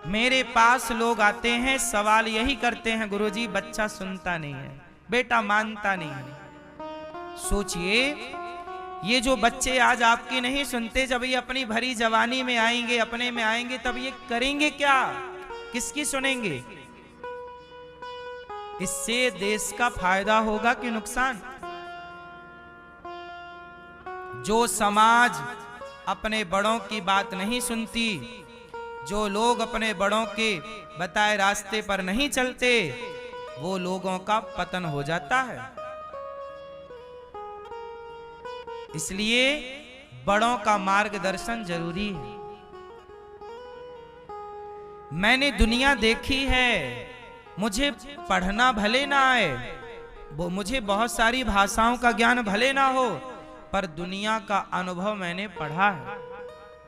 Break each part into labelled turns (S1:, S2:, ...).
S1: मेरे पास लोग आते हैं, सवाल यही करते हैं, गुरुजी बच्चा सुनता नहीं है, बेटा मानता नहीं है। सोचिए, ये जो बच्चे आज आपकी नहीं सुनते, जब ये अपनी भरी जवानी में आएंगे, अपने में आएंगे, तब ये करेंगे क्या? किसकी सुनेंगे? इससे देश का फायदा होगा कि नुकसान? जो समाज अपने बड़ों की बात नहीं सुनती, जो लोग अपने बड़ों के बताए रास्ते पर नहीं चलते, वो लोगों का पतन हो जाता है। इसलिए बड़ों का मार्गदर्शन जरूरी है। मैंने दुनिया देखी है, मुझे पढ़ना भले ना आए, वो मुझे बहुत सारी भाषाओं का ज्ञान भले ना हो, पर दुनिया का अनुभव मैंने पढ़ा है,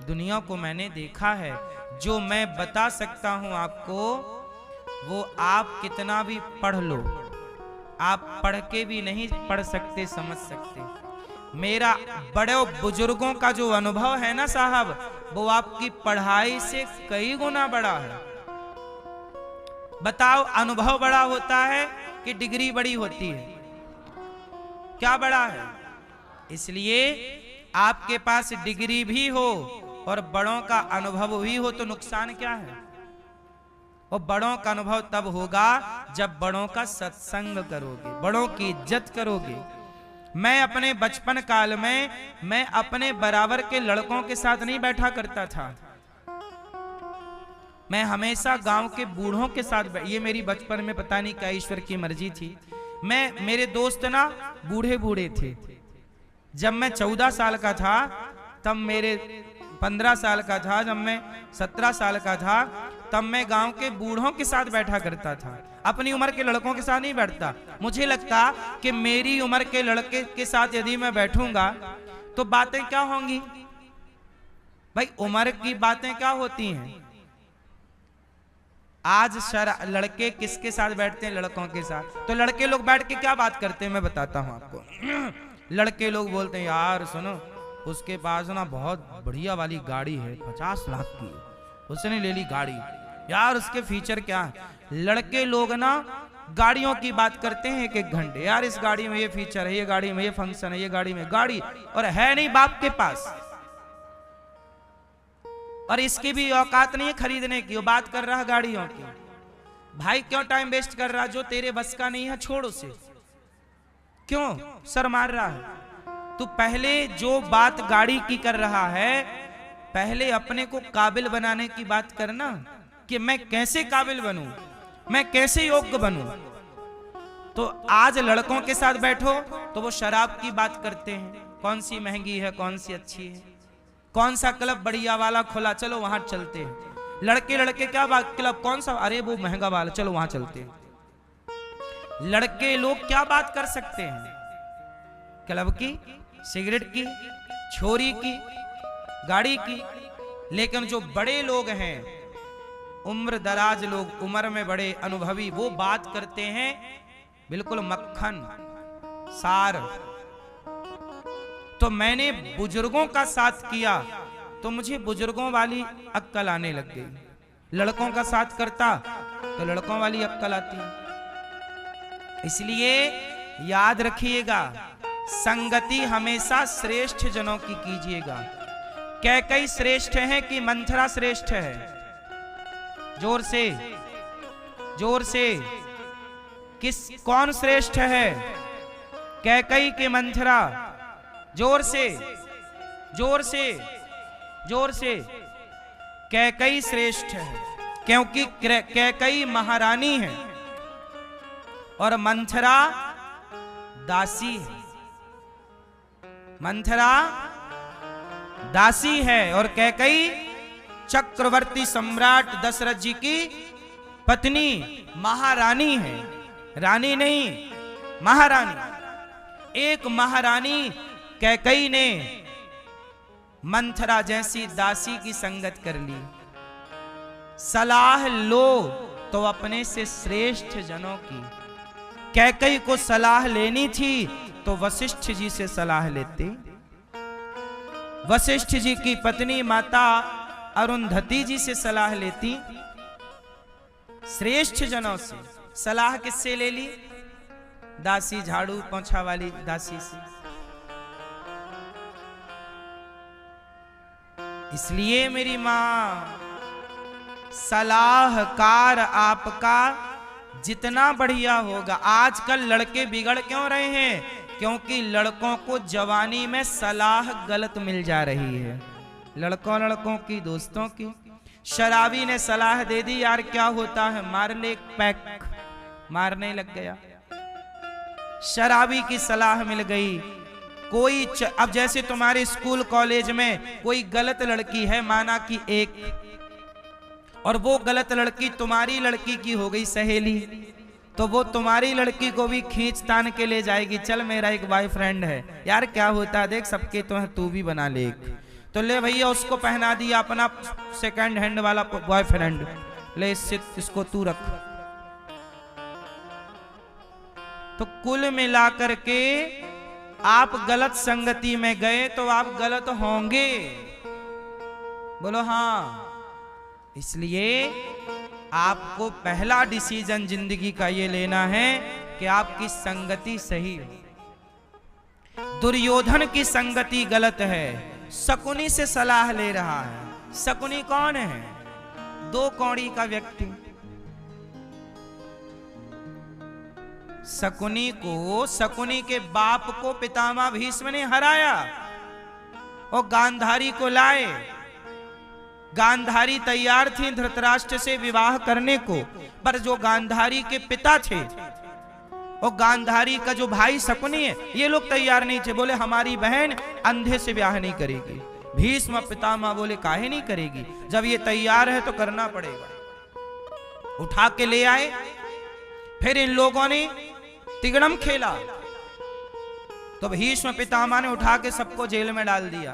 S1: दुनिया को मैंने देखा है। जो मैं बता सकता हूं आपको, वो आप कितना भी पढ़ लो, आप पढ़ के भी नहीं पढ़ सकते, समझ सकते। मेरा बड़े बुजुर्गों का जो अनुभव है ना साहब, वो आपकी पढ़ाई से कई गुना बड़ा है। बताओ, अनुभव बड़ा होता है कि डिग्री बड़ी होती है? क्या बड़ा है? इसलिए आपके पास डिग्री भी हो और बड़ों का अनुभव भी हो तो नुकसान क्या है? और बड़ों का अनुभव तब होगा जब बड़ों का सत्संग करोगे, बड़ों की इज्जत करोगे। मैं अपने बचपन काल में मैं अपने बराबर के लड़कों के साथ नहीं बैठा करता था, मैं हमेशा गांव के बूढ़ों के साथ ये मेरी बचपन में पता नहीं क्या ईश्वर की मर्जी थी। मेरे दोस्त ना बूढ़े बूढ़े थे। जब मैं 14 साल का था, तब मेरे 15 साल का था, जब मैं 17 साल का था, तब मैं गांव के बूढ़ों के साथ बैठा करता था, अपनी उम्र के लड़कों के साथ नहीं बैठता। मुझे लगता कि मेरी उम्र के लड़के के साथ यदि मैं बैठूंगा तो बातें क्या होंगी? भाई उम्र की बातें क्या होती हैं? आज लड़के किसके साथ बैठते हैं? लड़कों के साथ। तो लड़के लोग बैठ के क्या बात करते हैं, मैं बताता हूं आपको। लड़के लोग बोलते हैं, यार सुनो, उसके पास ना बहुत बढ़िया वाली गाड़ी है, 50 लाख की, उसने ले ली गाड़ी, यार उसके फीचर क्या है। लड़के लोग ना गाड़ियों की बात करते हैं 1-1 घंटे, यार इस गाड़ी में ये फीचर है, ये गाड़ी में ये फंक्शन है, ये गाड़ी में गाड़ी, और है नहीं बाप के पास, और इसकी भी औकात नहीं है खरीदने की, वो बात कर रहा है गाड़ियों की। भाई क्यों टाइम वेस्ट कर रहा? जो तेरे बस का नहीं है छोड़ उसे, क्यों सर मार रहा है? तू पहले जो बात गाड़ी की कर रहा है, पहले अपने को काबिल बनाने की बात करना, कि मैं कैसे काबिल बनूं, मैं कैसे योग्य बनूं। तो आज लड़कों के साथ बैठो तो वो शराब की बात करते हैं, कौन सी महंगी है, कौन सी अच्छी है, कौन सा क्लब बढ़िया वाला खुला, चलो वहां चलते हैं। लड़के लड़के क्या बात, क्लब कौन सा, अरे वो महंगा वाला, चलो वहां चलते हैं। लड़के लोग क्या बात कर सकते हैं? क्लब की, सिगरेट की, छोरी की, गाड़ी की। लेकिन जो बड़े लोग हैं, उम्र दराज लोग, उम्र में बड़े अनुभवी, वो बात करते हैं बिल्कुल मक्खन सार। तो मैंने बुजुर्गों का साथ किया तो मुझे बुजुर्गों वाली अक्कल आने लग गई। लड़कों का साथ करता तो लड़कों वाली अक्कल आती। इसलिए याद रखिएगा, संगति हमेशा श्रेष्ठ जनों की कीजिएगा। कैकई श्रेष्ठ है कि मंथरा श्रेष्ठ है? जोर से, जोर से, कौन श्रेष्ठ है? कैकई के मंथरा? जोर से, जोर से, जोर से। कैकई श्रेष्ठ है क्योंकि कैकई महारानी है और मंथरा दासी है। मंथरा दासी है और कैकई चक्रवर्ती सम्राट दशरथ जी की पत्नी, महारानी है। रानी नहीं, महारानी। एक महारानी कैकई ने मंथरा जैसी दासी की संगत कर ली। सलाह लो तो अपने से श्रेष्ठ जनों की। कैकई को सलाह लेनी थी तो वशिष्ठ जी से सलाह लेते। वशिष्ठ जी की पत्नी माता अरुंधति जी से सलाह लेती श्रेष्ठ जनों से सलाह किससे ले ली? दासी, झाड़ू पोंछा वाली दासी से। इसलिए मेरी मां, सलाहकार आपका जितना बढ़िया होगा। आजकल लड़के बिगड़ क्यों रहे हैं? क्योंकि लड़कों को जवानी में सलाह गलत मिल जा रही है। लड़कों की, दोस्तों की। शराबी ने सलाह दे दी, यार क्या होता है, मार ले एक पैक, मारने लग गया। शराबी की सलाह मिल गई। कोई अब जैसे तुम्हारे स्कूल कॉलेज में कोई गलत लड़की है, माना कि एक, और वो गलत लड़की तुम्हारी लड़की की हो गई सहेली, तो वो तुम्हारी लड़की को भी खींच तान के ले जाएगी। चल मेरा एक बॉयफ्रेंड है, यार क्या होता है, देख सबके तो है, तू भी बना ले। तो ले भैया, उसको पहना दिया अपना सेकंड हैंड वाला बॉयफ्रेंड, ले इसको तू रख। तो कुल मिलाकर के आप गलत संगति में गए तो आप गलत होंगे। बोलो हाँ। इसलिए आपको पहला डिसीजन जिंदगी का ये लेना है कि आपकी संगति सही हो। दुर्योधन की संगति गलत है, शकुनी से सलाह ले रहा है। शकुनी कौन है? 2 कौड़ी का व्यक्ति। शकुनी के बाप को पितामह भीष्म ने हराया और गांधारी को लाए। गांधारी तैयार थी धृतराष्ट्र से विवाह करने को, पर जो गांधारी के पिता थे और गांधारी का जो भाई शकुनी है, ये लोग तैयार नहीं थे। बोले हमारी बहन अंधे से ब्याह नहीं करेगी। भीष्म पितामह बोले काहे नहीं करेगी, जब ये तैयार है तो करना पड़ेगा। उठा के ले आए। फिर इन लोगों ने तिगड़म खेला तो भीष्म पितामह ने उठा के सबको जेल में डाल दिया,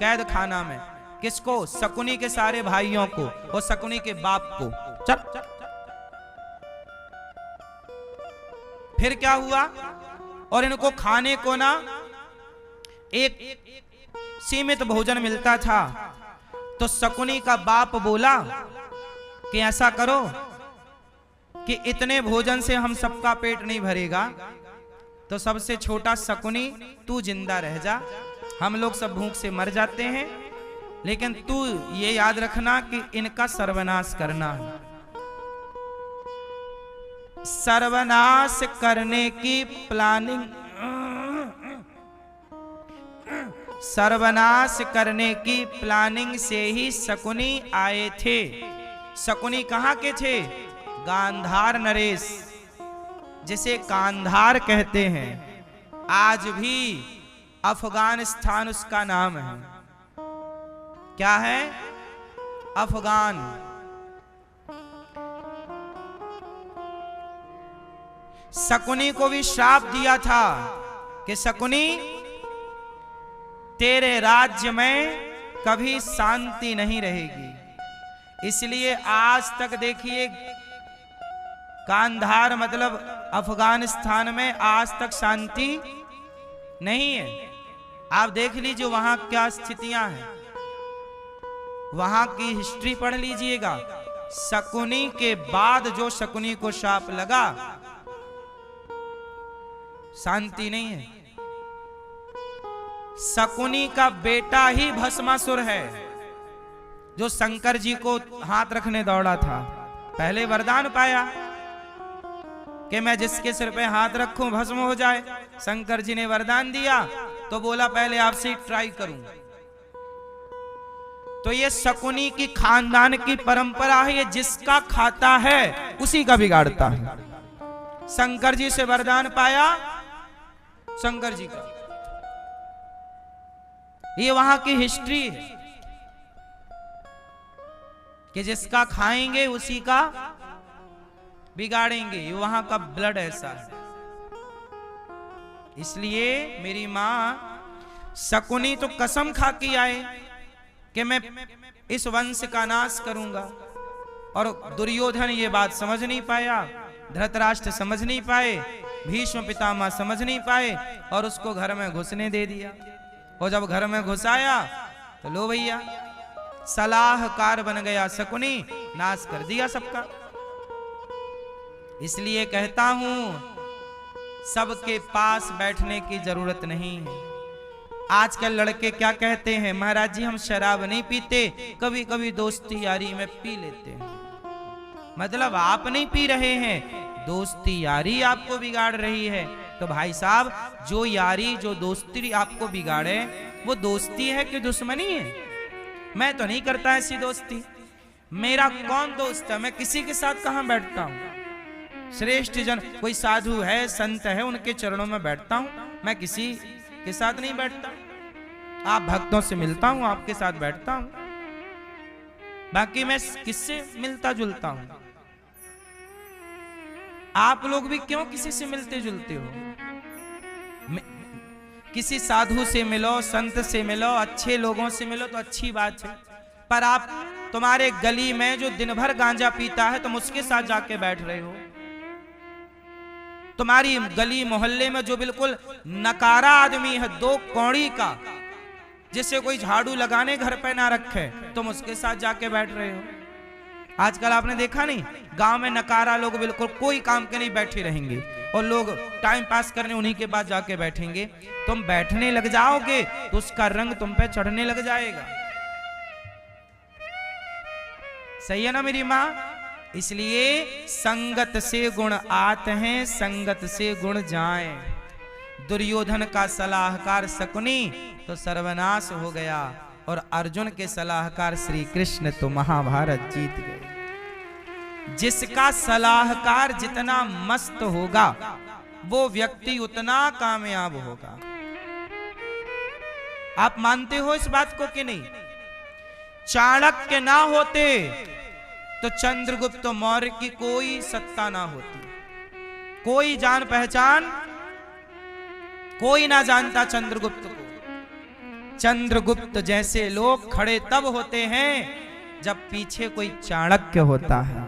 S1: कैद खाना में। किसको? शकुनी के सारे भाइयों को और शकुनी के बाप को। चल। फिर क्या हुआ? और इनको खाने को ना एक सीमित भोजन मिलता था। तो शकुनी का बाप बोला कि ऐसा करो कि इतने भोजन से हम सबका पेट नहीं भरेगा, तो सबसे छोटा शकुनी तू जिंदा रह जा, हम लोग सब भूख से मर जाते हैं, लेकिन तू ये याद रखना कि इनका सर्वनाश करना है। सर्वनाश करने की प्लानिंग, सर्वनाश करने की प्लानिंग से ही शकुनी आए थे। शकुनी कहां के थे? गांधार नरेश, जिसे कांधार कहते हैं। आज भी अफगानिस्तान उसका नाम है। क्या है? अफगान। शकुनी को भी श्राप दिया था कि शकुनी तेरे राज्य में कभी शांति नहीं रहेगी। इसलिए आज तक देखिए, कांधार मतलब अफगानिस्तान में आज तक शांति नहीं है। आप देख लीजिए वहां क्या स्थितियां हैं, वहां की हिस्ट्री पढ़ लीजिएगा। शकुनी के बाद जो शकुनी को शाप लगा, शांति नहीं है। शकुनी का बेटा ही भस्मासुर है, जो शंकर जी को हाथ रखने दौड़ा था। पहले वरदान पाया कि मैं जिसके सिर पे हाथ रखूं भस्म हो जाए। शंकर जी ने वरदान दिया तो बोला पहले आपसे ट्राई करूं। तो ये शकुनी की खानदान की परंपरा है, ये जिसका खाता है उसी का बिगाड़ता है। शंकर जी से वरदान पाया, शंकर जी का, ये वहां की हिस्ट्री है कि जिसका खाएंगे उसी का बिगाड़ेंगे। ये वहां का ब्लड ऐसा है। इसलिए मेरी मां शकुनी तो कसम खा के आए कि मैं इस वंश का नाश करूंगा, और दुर्योधन ये बात समझ नहीं पाया, धृतराष्ट्र समझ नहीं पाए, भीष्म पितामह समझ नहीं पाए, और उसको घर में घुसने दे दिया। और जब घर में घुसाया तो लो भैया, सलाहकार बन गया शकुनी, नाश कर दिया सबका। इसलिए कहता हूं सबके पास बैठने की जरूरत नहीं है। आजकल लड़के क्या कहते हैं, महाराज जी हम शराब नहीं पीते, कभी कभी दोस्ती यारी में पी लेते हैं। मतलब आप नहीं पी रहे हैं, दोस्ती यारी आपको बिगाड़ रही है। तो भाई साहब, जो यारी जो दोस्ती आपको बिगाड़े वो दोस्ती है कि दुश्मनी है? मैं तो नहीं करता ऐसी दोस्ती। मेरा कौन दोस्त है? मैं किसी के साथ कहां बैठता हूं? श्रेष्ठ जन कोई साधु है, संत है, उनके चरणों में बैठता हूं। मैं किसी के साथ नहीं बैठता। आप भक्तों से मिलता हूं, आपके साथ बैठता हूं, बाकी मैं किससे मिलता जुलता हूं? आप लोग भी क्यों किसी से मिलते जुलते हो? किसी साधु से मिलो, संत से मिलो, अच्छे लोगों से मिलो तो अच्छी बात है। पर आप, तुम्हारे गली में जो दिन भर गांजा पीता है तुम उसके साथ जाके बैठ रहे हो। तुम्हारी गली मोहल्ले में जो बिल्कुल नकारा आदमी है, दो कौड़ी का, जिसे कोई झाड़ू लगाने घर पे ना रखे, तुम उसके साथ जाके बैठ रहे हो। आजकल आपने देखा नहीं, गांव में नकारा लोग बिल्कुल कोई काम के नहीं बैठे रहेंगे और लोग टाइम पास करने उन्हीं के पास जाके बैठेंगे। तुम बैठने लग जाओगे तो उसका रंग तुम पे चढ़ने लग जाएगा। सही है ना मेरी माँ? इसलिए संगत से गुण आते हैं, संगत से गुण जाए। दुर्योधन का सलाहकार शकुनी तो सर्वनाश हो गया और अर्जुन के सलाहकार श्री कृष्ण तो महाभारत जीत गए। जिसका सलाहकार जितना मस्त होगा वो व्यक्ति उतना कामयाब होगा। आप मानते हो इस बात को कि नहीं? चाणक्य ना होते तो चंद्रगुप्त मौर्य की कोई सत्ता ना होती, कोई जान पहचान कोई ना जानता चंद्रगुप्त को। चंद्रगुप्त जैसे लोग खड़े तब होते हैं जब पीछे कोई चाणक्य होता है।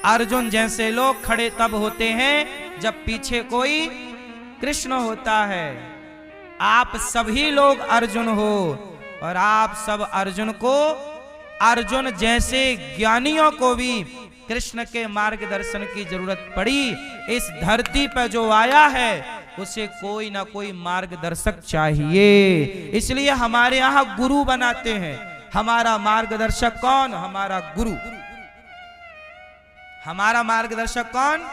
S1: अर्जुन जैसे लोग खड़े तब होते हैं जब पीछे कोई कृष्ण होता है। आप सभी लोग अर्जुन हो और आप सब अर्जुन को, अर्जुन जैसे ज्ञानियों को भी कृष्ण के मार्गदर्शन की जरूरत पड़ी। इस धरती पर जो आया है उसे कोई ना कोई मार्गदर्शक चाहिए, इसलिए हमारे यहाँ गुरु बनाते हैं। हमारा मार्गदर्शक कौन? हमारा गुरु। हमारा मार्गदर्शक कौन?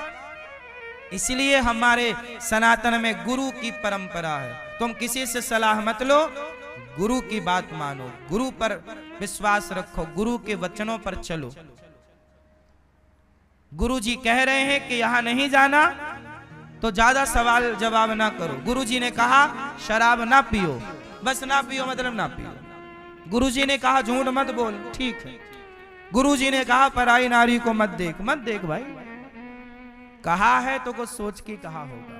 S1: इसलिए हमारे सनातन में गुरु की परंपरा है। तुम किसी से सलाह मत लो, गुरु की बात मानो, गुरु पर विश्वास रखो, गुरु के वचनों पर चलो। गुरु जी कह रहे हैं कि यहां नहीं जाना तो ज्यादा सवाल जवाब ना करो। गुरु जी ने कहा शराब ना पियो, बस ना पियो मतलब ना पियो। गुरु जी ने कहा झूठ मत बोल, ठीक है। गुरु जी ने कहा पराई नारी को मत देख, मत देख भाई। कहा है तो कुछ सोच के कहा होगा।